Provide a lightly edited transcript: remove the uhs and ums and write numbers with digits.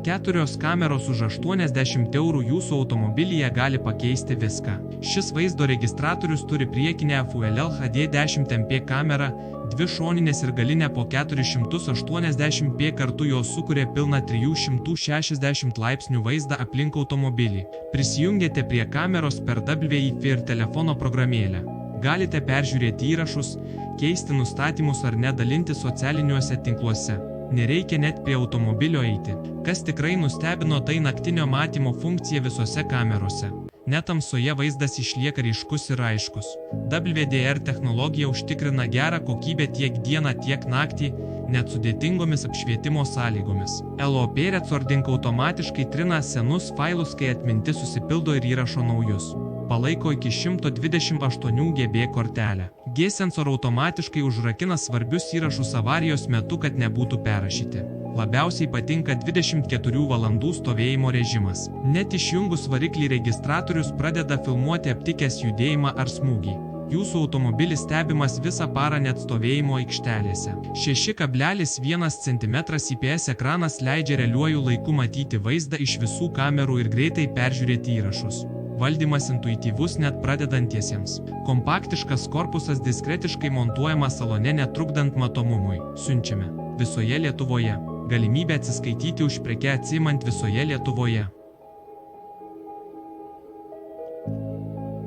4 kameros už 80 € jūsų automobilyje gali pakeisti viską. Šis vaizdo registratorius turi priekinę Full HD 10MP kamerą, 2 šoninės ir galinę po 480p, kartu jos sukuria pilną 360 laipsnių vaizdą aplink automobilį. Prisijungiate prie kameros per Wi-Fi ir telefono programėlę. Galite peržiūrėti įrašus, keisti nustatymus ar nedalinti socialiniuose tinkluose. Nereikia net prie automobilio eiti. Kas tikrai nustebino, tai naktinio matymo funkcija visose kamerose. Net tamsoje vaizdas išlieka ryškus ir aiškus. WDR technologija užtikrina gerą kokybę tiek dieną, tiek naktį, net sudėtingomis apšvietimo sąlygomis. LOP Recording automatiškai trina senus failus, kai atmintis susipildo ir įrašo naujus. Palaiko iki 128 GB kortelę. G-Sensor automatiškai užrakina svarbius įrašus avarijos metu, kad nebūtų perrašyti. Labiausiai patinka 24 valandų stovėjimo režimas. Net išjungus variklį registratorius pradeda filmuoti aptikęs judėjimą ar smūgį. Jūsų automobilis stebimas visą parą net stovėjimo aikštelėse. 6,1 cm IPS ekranas leidžia realiuoju laiku matyti vaizdą iš visų kamerų ir greitai peržiūrėti įrašus. Valdymas intuityvus net pradedantiesiems. Kompaktiškas korpusas diskretiškai montuojamas salone, netrukdant matomumui. Siunčiame visoje Lietuvoje. Galimybė atsiskaityti už prekę atsiimant visoje Lietuvoje.